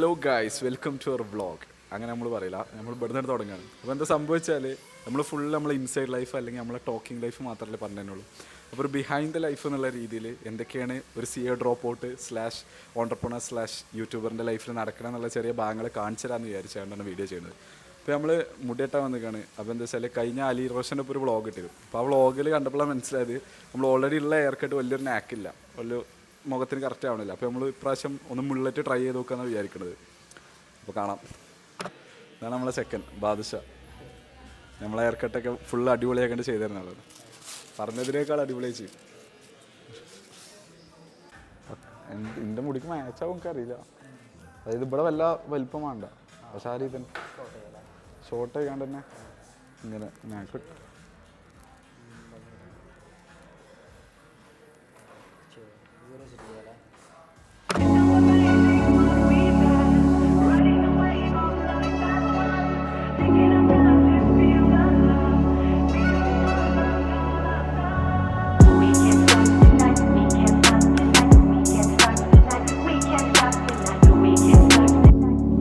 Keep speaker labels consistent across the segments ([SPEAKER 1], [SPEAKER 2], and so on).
[SPEAKER 1] Hello guys, welcome to our vlog. അങ്ങനെ നമ്മൾ പറയില്ല, നമ്മൾ ഇവിടുന്ന് തുടങ്ങുകയാണ്. അപ്പോൾ എന്താ സംഭവിച്ചാൽ നമ്മൾ ഫുൾ നമ്മൾ ഇൻസൈഡ് ലൈഫ് അല്ലെങ്കിൽ നമ്മളെ ടോക്കിംഗ് ലൈഫ് മാത്രമല്ലേ പറഞ്ഞുള്ളൂ. അപ്പോൾ ഒരു ബിഹൈൻഡ് ദ ലൈഫ് എന്നുള്ള രീതിയിൽ എന്തൊക്കെയാണ് ഒരു CA drop out slash entrepreneur slash യൂട്യൂബറിൻ്റെ ലൈഫിൽ നടക്കണം എന്നുള്ള ചെറിയ ഭാഗങ്ങൾ കാണിച്ചു തരാമെന്ന് വിചാരിച്ചാണ് വീഡിയോ ചെയ്യുന്നത്. അപ്പോൾ നമ്മൾ മുടിയിട്ടാൻ വന്നിക്കാണ്. അപ്പോൾ എന്താ വെച്ചാൽ കഴിഞ്ഞ അലി റോഷൻ്റെ ഇപ്പോൾ ഒരു വ്ളോഗ് ഇട്ടിരുന്നു. അപ്പോൾ ആ വ്ളോഗിൽ കണ്ടപ്പോഴാണ് മനസ്സിലായത് നമ്മൾ ഓൾറെഡി ഉള്ള ഹെയർ കട്ട് വലിയൊരു നാക്കില്ല, വലിയ മുഖത്തിന് കറക്റ്റ് ആവണില്ല. അപ്പോൾ നമ്മൾ ഇപ്രാവശ്യം ഒന്ന് മുള്ളറ്റ് ട്രൈ ചെയ്ത് നോക്കാമെന്നാണ് വിചാരിക്കുന്നത്. അപ്പോൾ കാണാം. ഇതാണ് നമ്മളെ സെക്കൻഡ് ബാദുഷ. നമ്മളെ ഹെയർ കട്ടൊക്കെ ഫുൾ അടിപൊളിയാക്കേണ്ടി ചെയ്തു തരുന്ന ആളാണ്. പറഞ്ഞതിനേക്കാൾ അടിപൊളിയായി ചെയ്യും. എൻ്റെ മുടിക്ക് മാച്ചാവും എനിക്കറിയില്ല. അതായത് ഇവിടെ വല്ല വലിപ്പം വേണ്ട, പക്ഷെ ആ രീതി തന്നെ ഷോർട്ട് ആയിക്കാണ്ട് തന്നെ ഇങ്ങനെ നാക്ക്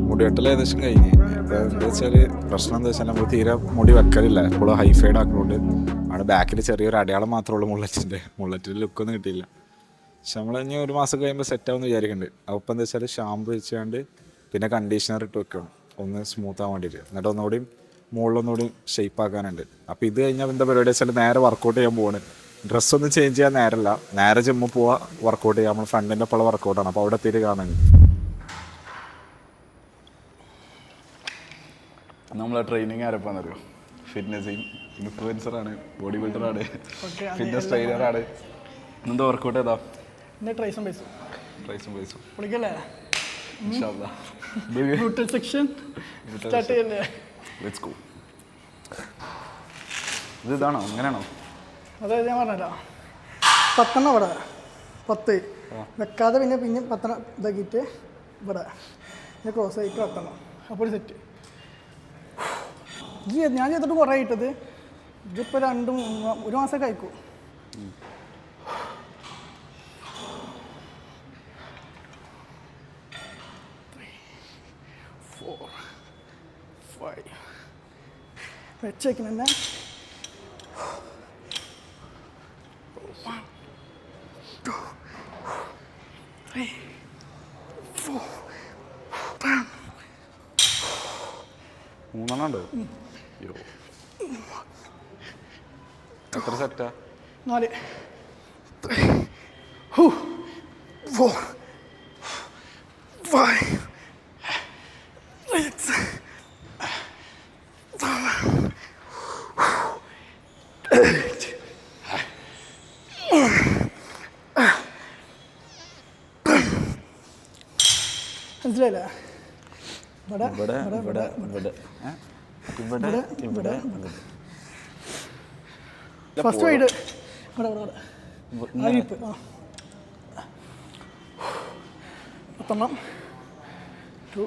[SPEAKER 1] മുടിവെട്ടൽ ഏകദേശം കഴിഞ്ഞ്. ഇപ്പോൾ എന്താ വെച്ചാൽ പ്രശ്നം എന്താ വെച്ചാൽ നമ്മൾ തീരെ മുടി വെക്കലില്ല, എപ്പോഴും ഹൈഫൈഡ് ആക്കുന്നുണ്ട്. അവിടെ ബാക്കിൽ ചെറിയൊരു അടയാളം മാത്രമേ ഉള്ളൂ മുള്ളറ്റിൻ്റെ ലുക്കൊന്നും കിട്ടിയില്ല. പക്ഷെ നമ്മൾ ഇനി ഒരു മാസം കഴിയുമ്പോൾ സെറ്റാവുമെന്ന് വിചാരിക്കുന്നുണ്ട്. അപ്പോൾ എന്താ വെച്ചാൽ ഷാമ്പു വെച്ചുകൊണ്ട് പിന്നെ കണ്ടീഷണർ ഇട്ട് വെക്കണം, ഒന്ന് സ്മൂത്ത് ആവാൻ വേണ്ടിയിട്ട്. എന്നിട്ട് ഒന്നുകൂടി മുകളിലൊന്നുകൂടി ഷേപ്പ് ആക്കാനുണ്ട്. അപ്പോൾ ഇത് കഴിഞ്ഞാൽ എന്താ പരിപാടി വെച്ചാൽ നേരെ വർക്കൗട്ട് ചെയ്യാൻ പോവാണ്. ഡ്രസ്സൊന്നും ചേഞ്ച് ചെയ്യാൻ നേരമല്ല, നേരെ ജിമ്മിൽ പോവുക, വർക്കൗട്ട് ചെയ്യുക. നമ്മൾ ഫ്രണ്ടിൻ്റെ ഒപ്പമുള്ള വർക്കൗട്ടാണ്. അപ്പോൾ അവിടെ എത്തിയിട്ട് കാണുന്നുണ്ട്. നമ്മളെ ട്രെയിനിങ് ആരപ്പാന്ന് അറിയോ? ഫിറ്റ്നസ് ഇൻഫ്ലുവൻസറാണ്, ബോഡി ബിൽഡറാണ്, ഫിറ്റ്നസ് ട്രെയിനറാണ്. എന്താ വർക്കൗട്ട് ഏതാ?
[SPEAKER 2] ട്രൈസും പൈസും വിളിക്കല്ലേ? സെക്ഷൻ സ്റ്റാർട്ട് ചെയ്യല്ലേ?
[SPEAKER 1] Let's go. ഇതാണോ? അങ്ങനെയാണോ?
[SPEAKER 2] അതായത് ഞാൻ പറഞ്ഞല്ലോ, 10 ഇവിടെ 10 വെക്കാതെ പിന്നെ 10 ഇതാക്കിയിട്ട് ഇവിടെ ക്രോസ് ആയിട്ട് 10 അപ്പോൾ ഒരു സെറ്റ്. ഞാൻ ചെയ്തിട്ട് കുറേ ആയിട്ടത്. ഇതിപ്പോൾ 1 മാസമൊക്കെ അയക്കും. വെച്ചേക്കണം തന്നെ.
[SPEAKER 1] മൂന്നെണ്ണുണ്ട്. എത്ര സെറ്റാ?
[SPEAKER 2] 4 4 5 6 മനസ്സിലായില്ലേ? ഫസ്റ്റ് വൈഡ് ഇവിടെ 10 2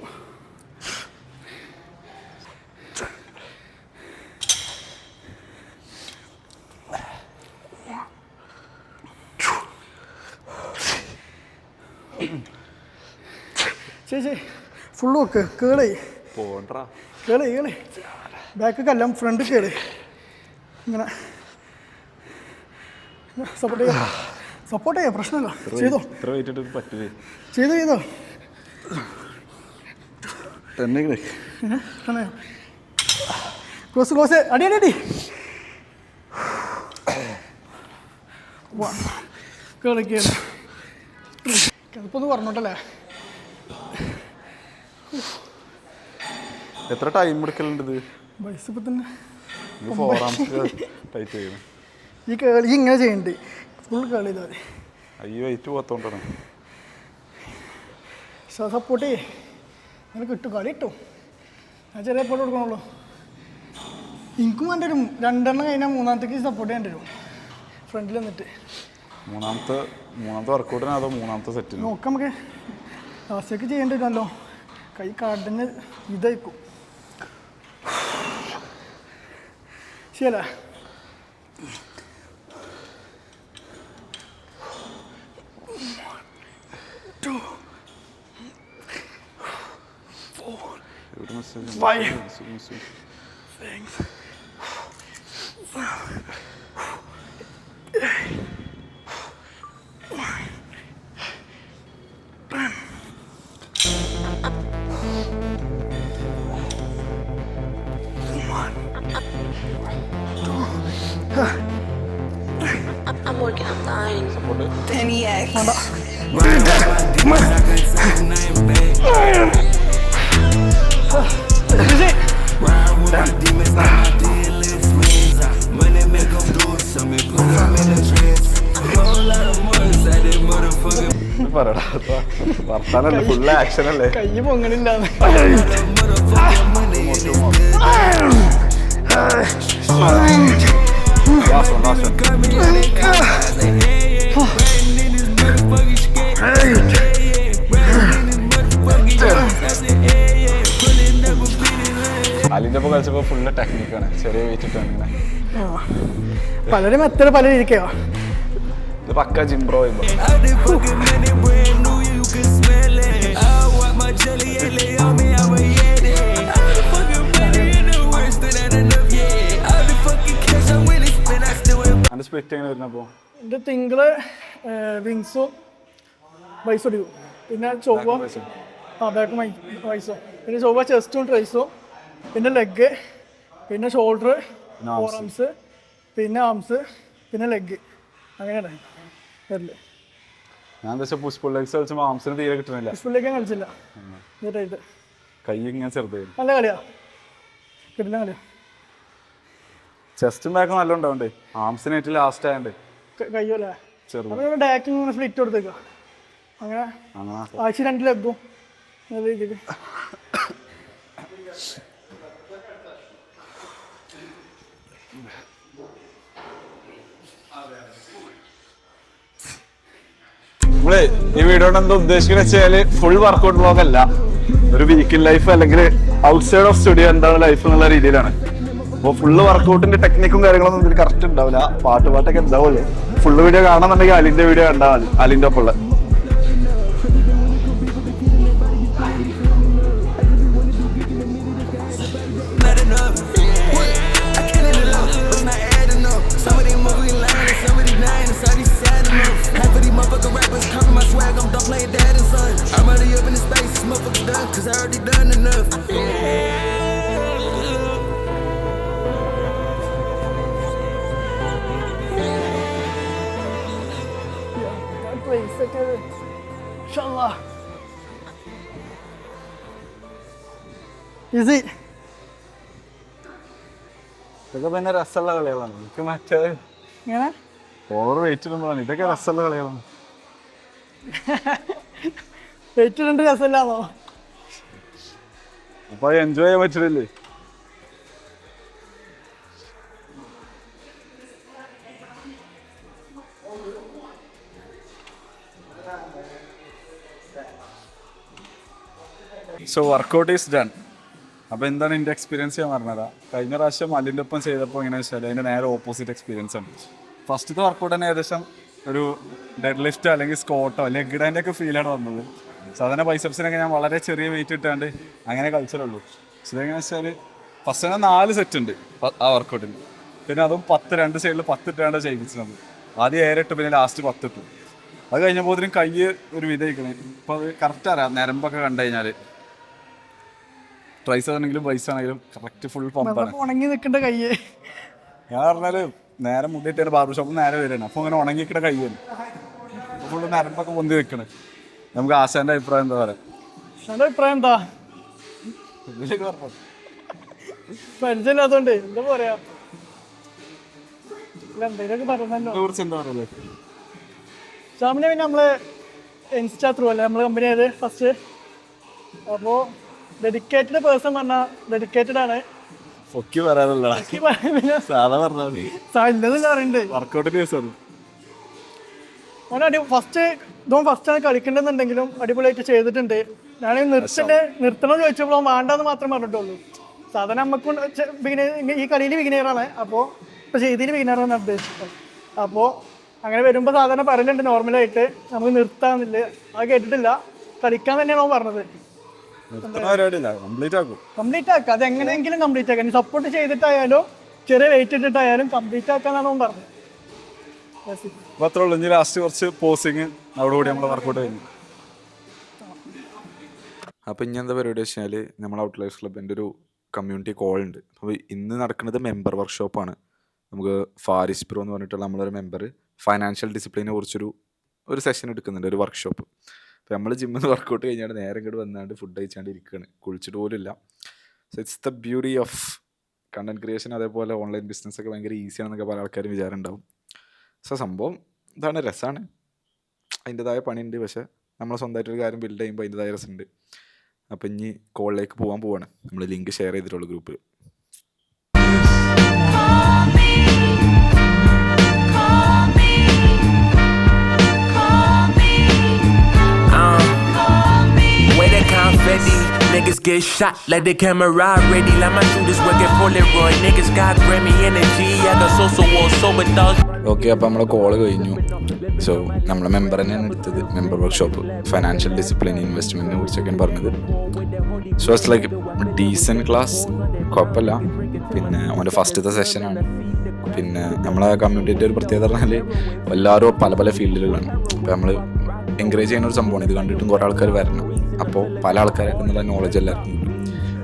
[SPEAKER 2] ചേച്ചി ഫുള്ള് വെക്ക്. കേളേ കേളേ ബാക്ക് കല്ലാം ഫ്രണ്ട് കേള്. ഇങ്ങനെ സപ്പോർട്ട് ചെയ്യാം, പ്രശ്നമില്ല. ചെയ്തോ ക്ലോസ് അടി കേളിക്ക് കിടപ്പൊന്ന് പറഞ്ഞോട്ടല്ലേ.
[SPEAKER 1] എത്ര ടൈം എടുക്കലുണ്ട് ഇത്?
[SPEAKER 2] വയസ്സിപ്പോൾ തന്നെ
[SPEAKER 1] ടൈറ്റ് ചെയ്യണം.
[SPEAKER 2] ഈ കേളി ഇങ്ങനെ ചെയ്യണ്ട്, ഫുൾ കേളി ചെയ്താൽ മതി.
[SPEAKER 1] അയ്യോ, ഏറ്റു പോത്തോണ്ടാണ്.
[SPEAKER 2] സപ്പോർട്ട് ചെയ്യേ, അങ്ങനെ കിട്ടും, കളി കിട്ടും. ഞാൻ ചെറിയ സപ്പോർട്ട് കൊടുക്കണുള്ളൂ. എനിക്കും വേണ്ടി വരും. 2 എണ്ണം കഴിഞ്ഞാൽ 3ാമത്തേക്ക് സപ്പോർട്ട് ചെയ്യേണ്ടി വരും. ഫ്രണ്ടിൽ വന്നിട്ട്
[SPEAKER 1] മൂന്നാമത്തെ വർക്കൗട്ടിന് അതോ 3ാമത്തെ സെറ്റിന്
[SPEAKER 2] നോക്കാം. നമുക്ക് ലാസ്റ്റേക്ക് ചെയ്യേണ്ടി വരുമല്ലോ. കൈ കാടിന് ഇതായിരിക്കും. ശരിയല്ലേ? Five. 6.
[SPEAKER 3] I'm working on dying.
[SPEAKER 4] Peniac.
[SPEAKER 1] പറയടാ വർത്താനല്ലേ ഫുള്ള് ആക്ഷൻ അല്ലേ
[SPEAKER 2] കൈ പൊങ്ങണില്ലാന്ന്
[SPEAKER 1] അലിന്റെ ഒപ്പം കളിച്ചപ്പോ ഫുള്ള് ടെക്നിക്കാണ് ചെറിയ വെയിറ്റ് ഇട്ടാണ് ഇങ്ങനെ
[SPEAKER 2] പലരും മെത്തേഡ് പല ഇരിക്കോ
[SPEAKER 1] ഇത് പക്ക ജിംബ്രോ ചെയ്യുമ്പോ അതിന്റെ സ്പ്ലിറ്റ് എങ്ങനെ വരുന്നപ്പോ
[SPEAKER 2] എൻ്റെ തിങ്കള് വിങ്സും വൈസും അടിക്കും പിന്നെ ചൊവ്വ ബാക്കും വൈസും പിന്നെ ചൊവ്വ ചെസ്റ്റും ട്രൈസും പിന്നെ ലെഗ് പിന്നെ ഷോൾഡർ ഫോർ ആംസ് പിന്നെ ആംസ് പിന്നെ ലെഗ് അങ്ങനെയാണ് വരല്
[SPEAKER 1] ഞാൻ എന്താ വെച്ചാൽ പുഷ് പുൾ ലെഗ്സ് കളിച്ചപ്പോൾ ആംസിന് തീരെ കിട്ടുന്നില്ല
[SPEAKER 2] സ്പൂളിലേക്കും കളിച്ചില്ല ഇതായിട്ട്
[SPEAKER 1] കൈ ഇങ്ങനെ ചെറുതായിരുന്നു
[SPEAKER 2] നല്ല കളിയാ കിട്ടില്ല കളിയാ
[SPEAKER 1] ചെസ്റ്റും ബാക്കും നല്ല ഉണ്ടാവണ്ടേ ആംസിന് ഏറ്റവും ലാസ്റ്റ് ആയതുകൊണ്ട്
[SPEAKER 2] കയ്യോല്ലേ
[SPEAKER 1] ചെറുത്
[SPEAKER 2] അപ്പോൾ ഡാക്കിങ് ഇങ്ങനെ സ്പ്ലിറ്റ് കൊടുത്തേക്കാം അങ്ങനെ
[SPEAKER 1] അങ്ങനെ
[SPEAKER 2] ആഴ്ച 2 ലെഗും നല്ല രീതിയിൽ
[SPEAKER 1] നമ്മള് ഈ വീഡിയോ കൊണ്ട് എന്താ ഉദ്ദേശിക്കുന്നത് വെച്ചാല് ഫുൾ വർക്കൗട്ട് ബ്ലോഗ് അല്ല ഒരു വീക്കിംഗ് ലൈഫ് അല്ലെങ്കിൽ ഔട്ട്സൈഡ് ഓഫ് സ്റ്റുഡിയോ എന്താണ് ലൈഫ് എന്നുള്ള രീതിയിലാണ് അപ്പോൾ ഫുള്ള് വർക്കൗട്ടിന്റെ ടെക്നിക്കും കാര്യങ്ങളൊന്നും ഇതിൽ കറക്റ്റ് ഉണ്ടാവില്ല പാട്ടൊക്കെ ഉണ്ടാവുള്ളൂ ഫുള്ള് വീഡിയോ കാണണമെന്നുണ്ടെങ്കിൽ അലിന്റെ വീഡിയോ കണ്ടാൽ മതി അലിന്റെ ഒപ്പം ഉള്ള
[SPEAKER 2] ഈസി
[SPEAKER 1] ഇതൊക്കെ പിന്നെ രസമുള്ള കളികളാണ് എനിക്ക് മറ്റേ
[SPEAKER 2] ഇങ്ങനെ
[SPEAKER 1] ഓവർ വെയിറ്റ് ഇടുമ്പോഴാണ് ഇതൊക്കെ രസമുള്ള കളികളാണ്
[SPEAKER 2] വെയിറ്റ് 2 രസമില്ലാന്നോ
[SPEAKER 1] അപ്പൊ അത് എൻജോയ് ചെയ്യാൻ പറ്റില്ലേ സോ വർക്കൗട്ട് ഈസ് ഡൺ അപ്പോൾ എന്താണ് എൻ്റെ എക്സ്പീരിയൻസ് ഞാൻ പറഞ്ഞതാ കഴിഞ്ഞ പ്രാവശ്യം അലിൻ്റെ ഒപ്പം ചെയ്തപ്പോൾ എങ്ങനെയാണെന്ന് വെച്ചാൽ അതിൻ്റെ നേരെ ഓപ്പോസിറ്റ് എക്സ്പീരിയൻസ് ആണ് ഫസ്റ്റത്തെ വർക്കൗട്ട് തന്നെ ഏകദേശം ഒരു ഡെഡ് ലിഫ്റ്റോ അല്ലെങ്കിൽ സ്കോട്ടോ ലെഗ് ഡാൻ്റെ ഒക്കെ ഫീലാണ് വന്നത് സാധാരണ ബൈസെപ്സിനൊക്കെ ഞാൻ വളരെ ചെറിയ വെയിറ്റ് ഇട്ടാണ്ട് അങ്ങനെ കളിച്ചിട്ടുള്ളൂ പക്ഷേ ഇതെങ്ങനെയാണെന്ന് വെച്ചാൽ ഫസ്റ്റ് തന്നെ 4 സെറ്റ് ഉണ്ട് ആ വർക്കൗട്ടിന് പിന്നെ അതും 10 2 സൈഡിൽ 10 ഇട്ടാണ്ട് ചെയ്യിപ്പിച്ചത് ആദ്യം 7 ഇട്ട് പിന്നെ ലാസ്റ്റ് 10 ഇട്ടു അത് കഴിഞ്ഞപ്പോൾ ഇതിനും കൈ ഒരു വിധയിക്കണേ ഇപ്പോൾ അത് കറക്റ്റ് അറിയാം നരമ്പൊക്കെ കണ്ടു കഴിഞ്ഞാൽ ട്രൈസ് ആണെങ്കിലും ബൈസ് ആണെങ്കിലും കറക്റ്റ് ഫുൾ പമ്പാണ്
[SPEAKER 2] ഉണങ്ങി നിൽക്കേണ്ട കയ്യ്
[SPEAKER 1] ഞാൻ പറഞ്ഞാല് നേരെ മുന്നിട്ട് ബാർബർ ഷോപ്പ് നേരെ വരികയാണ് അപ്പോൾ അങ്ങനെ ഉണങ്ങിക്കിട്ട കൈ വരും ഫുള്ള് നരമ്പൊക്കെ പൊന്തി വെക്കണേ നമുക്ക് ആശാന്റെ അഭിപ്രായം എന്താ പറയാ
[SPEAKER 2] എൻ്റെ അഭിപ്രായം എന്താ പരിചയമില്ലാത്തോണ്ട് എന്താ പറയാ എന്തെങ്കിലുമൊക്കെ പറഞ്ഞല്ലോ
[SPEAKER 1] കുറിച്ച് എന്താ പറയുന്നത്
[SPEAKER 2] ഷാമിനെ പിന്നെ നമ്മള് ഇൻസ്റ്റാ ത്രൂ അല്ലേ നമ്മളെ കമ്പനി ആയത് ഫസ്റ്റ് അപ്പോൾ ഡെഡിക്കേറ്റഡ് പേഴ്സൺ പറഞ്ഞാൽ ഡെഡിക്കേറ്റഡ് ആണ്
[SPEAKER 1] പൊക്കി പറയാനുള്ള സാധാ പറഞ്ഞാൽ മതി
[SPEAKER 2] ഇല്ലെന്ന് പറയുന്നുണ്ട്
[SPEAKER 1] വർക്കൗട്ടിന് ദിവസമാണ്
[SPEAKER 2] ഓൻ ഫസ്റ്റാണ് കളിക്കേണ്ടതെന്നുണ്ടെങ്കിലും അടിപൊളിയായിട്ട് ചെയ്തിട്ടുണ്ട് ഞാൻ നിർത്തണം ചോദിച്ചപ്പോൾ വേണ്ടെന്ന് മാത്രം പറഞ്ഞിട്ടുള്ളൂ സാധാരണ നമുക്ക് ഈ കളിയിൽ വിഗ്നേറാണ് അപ്പോൾ ഇപ്പോൾ ചെയ്തിയിൽ വിഗ്നേറാണ് ഉദ്ദേശിച്ചത് അപ്പോൾ അങ്ങനെ വരുമ്പോൾ സാധാരണ പറയുന്നുണ്ട് നോർമലായിട്ട് നമുക്ക് നിർത്താമെന്നില്ല അത് കേട്ടിട്ടില്ല കളിക്കാൻ തന്നെയാണ് അവൻ പറഞ്ഞത്
[SPEAKER 1] പരിപാടിയില്ല, കംപ്ലീറ്റ് ആക്കും.
[SPEAKER 2] കംപ്ലീറ്റ് ആക്കുക, അത് എങ്ങനെയെങ്കിലും കംപ്ലീറ്റ് ആക്കാം. സപ്പോർട്ട് ചെയ്തിട്ടായാലും ചെറിയ വെയിറ്റ് ഇട്ടിട്ടായാലും കംപ്ലീറ്റ് ആക്കാന്നാണ് അവൻ പറഞ്ഞത്.
[SPEAKER 1] അപ്പോൾ അത്രേ ഉള്ളൂ. ഇനി ലാസ്റ്റ് കുറച്ച് പോസിങ് അതോടുകൂടി നമ്മൾ വർക്കൗട്ട് കഴിഞ്ഞു. അപ്പോൾ ഇനി എന്താ പരിപാടി വെച്ചാൽ നമ്മൾ ഔട്ട്ലൈസ് ക്ലബിൻ്റെ ഒരു കമ്മ്യൂണിറ്റി കോൾ ഉണ്ട്. അപ്പോൾ ഇന്ന് നടക്കുന്നത് മെമ്പർ വർക്ക്ഷോപ്പാണ്. നമുക്ക് ഫാരിസ് പ്രോ എന്ന് പറഞ്ഞിട്ടുള്ള നമ്മളൊരു മെമ്പർ ഫൈനാൻഷ്യൽ ഡിസിപ്ലിനെ കുറിച്ചൊരു സെഷൻ എടുക്കുന്നുണ്ട്, ഒരു വർക്ക്ഷോപ്പ്. അപ്പോൾ നമ്മൾ ജിമ്മിൽ നിന്ന് വർക്കൗട്ട് കഴിഞ്ഞാൽ നേരെ ഇങ്ങോട്ട് വന്നാണ്ട് ഫുഡ് കഴിച്ചാണ്ട് ഇരിക്കുകയാണ്, കുളിച്ചിട്ട് പോലും ഇല്ല. So it's the beauty of content creation. അതേപോലെ ഓൺലൈൻ ബിസിനസ്സൊക്കെ ഭയങ്കര ഈസിയാണെന്നൊക്കെ പല ആൾക്കാരും വിചാരം ഉണ്ടാവും. സോ സംഭവം ഇതാണ്, രസമാണ്, അതിൻ്റെതായ പണിയുണ്ട്. പക്ഷേ നമ്മൾ സ്വന്തമായിട്ടൊരു കാര്യം ബിൽഡ് ചെയ്യുമ്പോൾ അതിൻ്റെതായ രസമുണ്ട്. അപ്പം ഇനി കോളിലേക്ക് പോവാണ്. നമ്മൾ ലിങ്ക് ഷെയർ ചെയ്തിട്ടുള്ള ഗ്രൂപ്പിൽ.
[SPEAKER 4] Confetti, niggas get shot like the camera ready. Like my shooters working Polaroid. Niggas got Grammy energy. I got social war sober dogs.
[SPEAKER 1] Okay, അപ്പോൾ നമ്മളെ കോള് കഴിഞ്ഞു. സോ നമ്മളെ മെമ്പർ തന്നെയാണ് എടുത്തത്, മെമ്പർ വർക്ക്ഷോപ്പ് ഫൈനാൻഷ്യൽ ഡിസിപ്ലിൻ ഇൻവെസ്റ്റ്മെൻറ്റിനെ കുറിച്ചൊക്കെയാണ് പറഞ്ഞത്. So it's like decent class, കുഴപ്പമില്ല. പിന്നെ അവൻ്റെ ഫസ്റ്റത്തെ സെഷനാണ്. പിന്നെ നമ്മളെ കമ്മ്യൂണിറ്റിൻ്റെ ഒരു പ്രത്യേകത പറഞ്ഞാൽ എല്ലാവരും പല പല ഫീൽഡിലുകളാണ്. അപ്പോൾ നമ്മൾ എൻകറേജ് ചെയ്യുന്ന ഒരു സംഭവമാണ്. ഇത് കണ്ടിട്ടും കുറേ ആൾക്കാർ വരണം. അപ്പോൾ പല ആൾക്കാരൊക്കെ എന്നുള്ള നോളജ് എല്ലാവർക്കും കിട്ടും.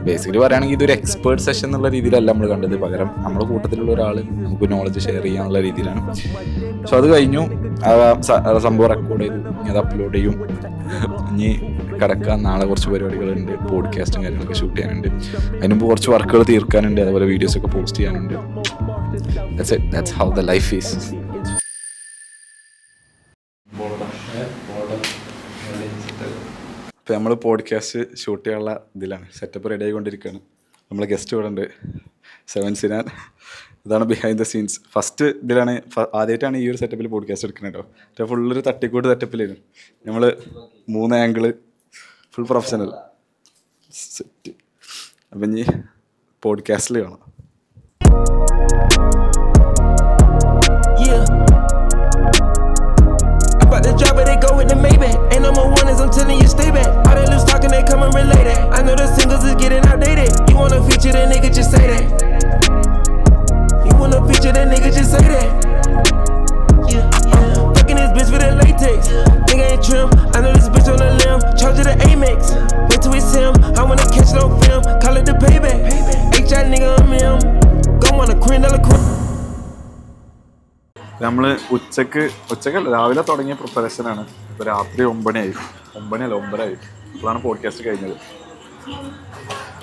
[SPEAKER 1] ബേസിക്കലി പറയുകയാണെങ്കിൽ ഇതൊരു എക്സ്പേർട്ട് സെഷൻ എന്നുള്ള രീതിയിലല്ല നമ്മൾ കണ്ടത്, പകരം നമ്മുടെ കൂട്ടത്തിലുള്ള ഒരാൾ നമുക്ക് നോളജ് ഷെയർ ചെയ്യാനുള്ള രീതിയിലാണ്. സോ അത് കഴിഞ്ഞു, സംഭവം റെക്കോർഡ് ചെയ്തു, അത് അപ്ലോഡ് ചെയ്യും. ഇനി കിടക്കാൻ നാളെ കുറച്ച് പരിപാടികളുണ്ട്, പോഡ്കാസ്റ്റും കാര്യങ്ങളൊക്കെ ഷൂട്ട് ചെയ്യാനുണ്ട്. അതിന് മുമ്പ് കുറച്ച് വർക്കുകൾ തീർക്കാനുണ്ട്, അതുപോലെ വീഡിയോസൊക്കെ പോസ്റ്റ് ചെയ്യാനുണ്ട്. That's how the life is. ഇപ്പോൾ നമ്മൾ പോഡ്കാസ്റ്റ് ഷൂട്ട് ചെയ്യാനുള്ള ഇതിലാണ്, സെറ്റപ്പ് റെഡി ആയിക്കൊണ്ടിരിക്കുകയാണ്. നമ്മളെ ഗസ്റ്റ് ഇവിടെ ഉണ്ട്, സെവൻ സിനാൻ. ഇതാണ് ബിഹൈൻഡ് ദ സീൻസ്. ഫസ്റ്റ് ഇതിലാണ്, ആദ്യമായിട്ടാണ് ഈ ഒരു സെറ്റപ്പിൽ പോഡ്കാസ്റ്റ് എടുക്കുന്നത് കേട്ടോ. മറ്റേ ഫുള്ളൊരു തട്ടിക്കൂട്ട് സെറ്റപ്പിലായിരുന്നു. നമ്മൾ 3 ആംഗിള് ഫുൾ പ്രൊഫഷണൽ സെറ്റ്. അപ്പം ഇനി പോഡ്കാസ്റ്റിൽ കാണാം.
[SPEAKER 4] The drop it, they go with the Maybach. Ain't no more warnings, I'm telling you, stay back. All that loose talking, they come and relay that. I know the singles is getting outdated. You wanna feature that nigga, just say that. You wanna feature that nigga, just say that. Fucking this bitch with that latex. Nigga ain't trim, I know this bitch on the limb. Charge it to Amex. Wait till it's him, I wanna catch it on film. Call it the payback. H.I. nigga, I'm him. Go on a $1
[SPEAKER 1] നമ്മൾ ഉച്ചക്കല്ല രാവിലെ തുടങ്ങിയ പ്രിപ്പറേഷനാണ്. ഇപ്പോൾ രാത്രി 9 ഇപ്പോഴാണ് podcast കഴിഞ്ഞത്.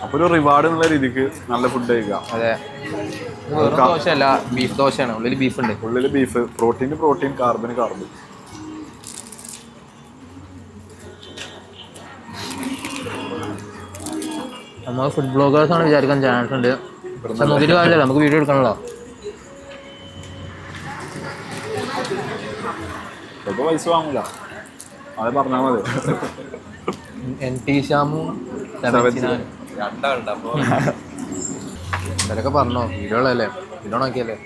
[SPEAKER 1] അപ്പോൾ ഒരു reward എന്നുള്ള രീതിക്ക് നല്ല ഫുഡ് കഴിക്കുക.
[SPEAKER 5] അതെ, ദോശയല്ല, ബീഫ് ദോശയാണ്. ഉള്ളിൽ ബീഫ് ഉണ്ട്,
[SPEAKER 1] ഉള്ളിൽ ബീഫ്, പ്രോട്ടീൻ, കാർബൺ.
[SPEAKER 5] നമ്മൾ ഫുഡ് ബ്ലോഗേഴ്സ് ആണ് വിചാരിക്കാൻ ചാൻസ് ഉണ്ട്. നോക്കിയിട്ട് കാര്യമില്ല, നമുക്ക് വീഡിയോ എടുക്കണല്ലോ.
[SPEAKER 1] ചിലപ്പോൾ പൈസ വാങ്ങില്ല, അത് പറഞ്ഞാൽ മതി.
[SPEAKER 5] NT ശ്യാമും ഇവരൊക്കെ പറഞ്ഞോ, വീഡിയോകളല്ലേ, വീഡിയോ നോക്കിയല്ലേ,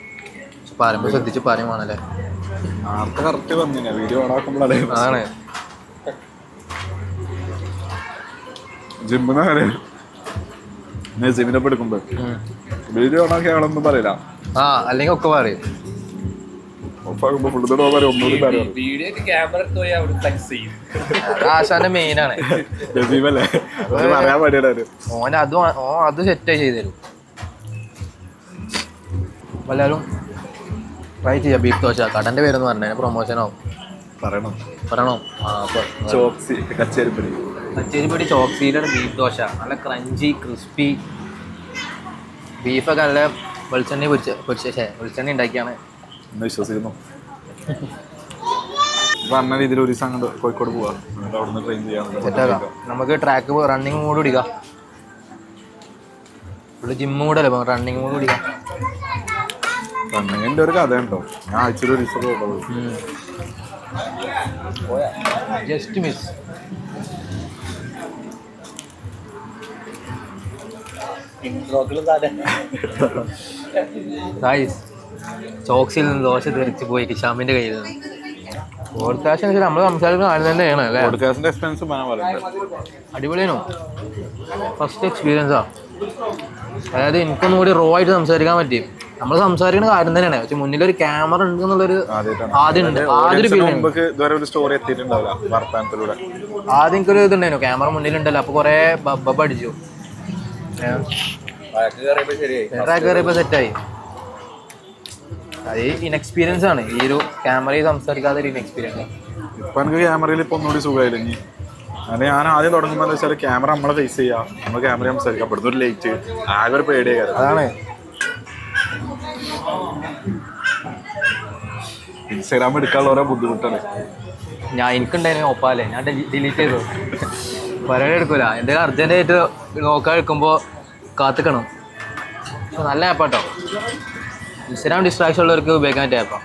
[SPEAKER 5] പക്ഷെ പറയുമ്പോൾ ശ്രദ്ധിച്ച് പറയുവാണല്ലേ.
[SPEAKER 1] നേരത്തെ കറക്റ്റ് പറഞ്ഞില്ല, വീഡിയോ ഓണാക്കുമ്പോഴാണ്.
[SPEAKER 5] അതാണ്
[SPEAKER 1] ജിമ്മിന് കാര്യം ജിമ്മിനെ എടുക്കുമ്പോൾ വീഡിയോ ഓണാക്കി ആളൊന്നും പറയില്ല.
[SPEAKER 5] അല്ലെങ്കിൽ ഒക്കെ പറയും. ആശാന്റെ മെയിനാണ് ഓൻ അത് സെറ്റായി ചെയ്തു തരും. എല്ലാവരും ട്രൈ ചെയ്യാം ബീഫ് ദോശ. കടന്റെ പേരെന്ന് പറഞ്ഞ പ്രൊമോഷനോ പറയണോ? കച്ചേരിപ്പടി ചോക്സിയിലാണ് ബീഫ് ദോശ. നല്ല ക്രഞ്ചി ക്രിസ്പി ബീഫൊക്കെ നല്ല വെളിച്ചെണ്ണ ഉണ്ടാക്കിയാണ്
[SPEAKER 1] എന്ന് വിശ്വസിക്കുന്നു. പറഞ്ഞ രീതിയിൽ ഒരു ദിവസം കോഴിക്കോട് പോവാം, അവിടുന്ന് ട്രെയിൻ ചെയ്യാം.
[SPEAKER 5] നമുക്ക് ട്രാക്ക് റണ്ണിങ് മോഡ് പിടിക്കാം. ഇവിടെ ജിമ്മ് കൂടെ അല്ലേ, റണ്ണിങ് മോഡ് പിടിക്കാം.
[SPEAKER 1] റണ്ണിങ്ങിൻ്റെ ഒരു കഥ ഉണ്ടോ? ഞാൻ ആഴ്ചയിൽ ഒരു ദിവസം
[SPEAKER 5] ജസ്റ്റ് മിസ്. ചോക്സിൽ നിന്ന് ദോശ തെറിച്ച് പോയി ഹിഷാമിന്റെ കയ്യിൽ നിന്ന്. പോഡ്കാസ്റ്റ് നമ്മൾ സംസാരിക്കുന്ന ആരും തന്നെയാണ് അല്ലേ?
[SPEAKER 1] പോഡ്കാസ്റ്റിന്റെ എക്സ്പെൻസ്
[SPEAKER 5] അടിപൊളിയാണോ? ഫസ്റ്റ് എക്സ്പീരിയൻസാ. അതായത് എനിക്കൊന്നും കൂടി റോ ആയിട്ട് സംസാരിക്കാൻ പറ്റി. നമ്മൾ സംസാരിക്കുന്ന കാര്യം തന്നെയാണ്, പക്ഷെ മുന്നിലൊരു ക്യാമറ ഉണ്ട് എന്നുള്ളൊരു ആദ്യം എനിക്കൊരു ഇതുണ്ടായിരുന്നു, ക്യാമറ മുന്നിലുണ്ടല്ലോ. അപ്പൊ കൊറേ ബബ്ബ അടിച്ചു, കയറിയപ്പോ സെറ്റായി. അത് ഇൻഎക്സ്പീരിയൻസ് ആണ്, ഈ ഒരു ക്യാമറയിൽ സംസാരിക്കാതെ ഒരു ഇൻഎക്സ്പീരിയൻസ്.
[SPEAKER 1] ഇപ്പൊ എനിക്ക് ക്യാമറയിൽ ഇപ്പൊ ഒന്നുകൂടി സുഖമായില്ല. ഇനി അത് ഞാൻ ആദ്യം തുടങ്ങുമ്പോൾ എന്താ വെച്ചാൽ ക്യാമറ നമ്മളെ ഫേസ് ചെയ്യാം, നമ്മൾ ക്യാമറ സംസാരിക്കാം, ഇവിടുന്ന് ഒരു ലൈറ്റ് ആകെ ഒരു പേടിയായിരുന്നു.
[SPEAKER 5] അതാണ്
[SPEAKER 1] ഇൻസ്റ്റാഗ്രാം എടുക്കാനുള്ള ഓരോ ബുദ്ധിമുട്ടാണ്.
[SPEAKER 5] എനിക്കുണ്ടായിരുന്നു ഒപ്പാലേ, ഞാൻ ഡിലീറ്റ് ചെയ്തു. പരിപാടി എടുക്കൂല, എന്തെങ്കിലും അർജന്റായിട്ട് നോക്കാൻ എടുക്കുമ്പോൾ കാത്തിക്കണം. പക്ഷെ നല്ല ആപ്പാട്ടോ, ഇൻസ്റ്റാഗ്രാം ഡിസ്ട്രാക്ഷൻ ഉള്ളവർക്ക് ഉപയോഗിക്കാൻ പറ്റിയ ആപ്പാ.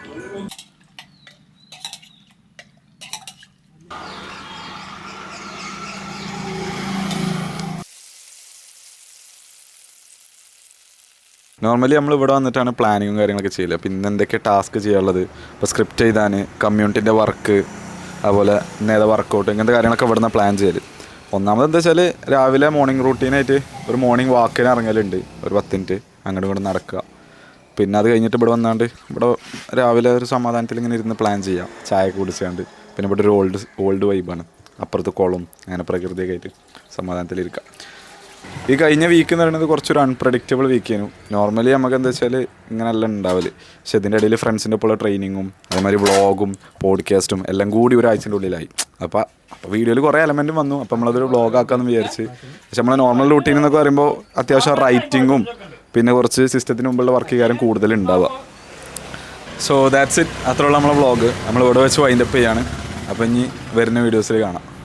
[SPEAKER 1] നോർമലി നമ്മൾ ഇവിടെ വന്നിട്ടാണ് പ്ലാനിങ്ങും കാര്യങ്ങളൊക്കെ ചെയ്യില്ല. പിന്നെ എന്തൊക്കെ ടാസ്ക് ചെയ്യാനുള്ളത്, ഇപ്പോൾ സ്ക്രിപ്റ്റ് എഴുതാൻ, കമ്മ്യൂണിറ്റിൻ്റെ വർക്ക്, അതുപോലെ നേരെ വർക്കൗട്ട്, ഇങ്ങനത്തെ കാര്യങ്ങളൊക്കെ ഇവിടെ നിന്ന് പ്ലാൻ ചെയ്യൽ. ഒന്നാമത് എന്താ വെച്ചാൽ രാവിലെ മോർണിംഗ് റൂട്ടീനായിട്ട് ഒരു മോർണിംഗ് വാക്കിന് ഇറങ്ങലുണ്ട്, ഒരു 10 മിനിറ്റ് അങ്ങോട്ടും ഇങ്ങോട്ട് നടക്കുക. പിന്നെ അത് കഴിഞ്ഞിട്ട് ഇവിടെ വന്നാണ്ട് ഇവിടെ രാവിലെ ഒരു സമാധാനത്തിൽ ഇങ്ങനെ ഇരുന്ന് പ്ലാൻ ചെയ്യാം, ചായ കുടിച്ചാണ്ട്. പിന്നെ ഇവിടെ ഒരു ഓൾഡ് വൈബാണ്, അപ്പുറത്ത് കുളം, അങ്ങനെ പ്രകൃതിയൊക്കെ ആയിട്ട് സമാധാനത്തിലിരിക്കാം. ഈ കഴിഞ്ഞ വീക്ക് എന്ന് പറയുന്നത് കുറച്ചൊരു അൺപ്രഡിക്റ്റബിൾ വീക്കേനു. നോർമലി നമുക്ക് എന്താ വെച്ചാൽ ഇങ്ങനെയെല്ലാം ഉണ്ടാവില്ല. പക്ഷെ ഇതിൻ്റെ ഇടയിൽ ഫ്രണ്ട്സിൻ്റെ ഒപ്പമുള്ള ട്രെയിനിങ്ങും അതേമാതിരി വ്ളോഗും പോഡ്കാസ്റ്റും എല്ലാം കൂടി ഒരാഴ്ചൻ്റെ ഉള്ളിലായി. അപ്പോൾ വീഡിയോയിൽ കുറേ എലമെൻറ്റും വന്നു. അപ്പോൾ നമ്മളതൊരു വ്ളോഗാക്കാമെന്ന് വിചാരിച്ച്. പക്ഷെ നമ്മളെ നോർമൽ റൂട്ടീൻ എന്നൊക്കെ പറയുമ്പോൾ അത്യാവശ്യം റൈറ്റിങ്ങും പിന്നെ കുറച്ച് സിസ്റ്റത്തിന് മുമ്പുള്ള വർക്ക് കാര്യം കൂടുതൽ ഉണ്ടാവുക. So that's it. അത്രയുള്ള നമ്മളെ വ്ളോഗ് നമ്മളിവിടെ വെച്ച് വൈൻഡപ്പ് ചെയ്യാണ്. അപ്പോൾ ഇനി വരുന്ന വീഡിയോസിൽ കാണാം.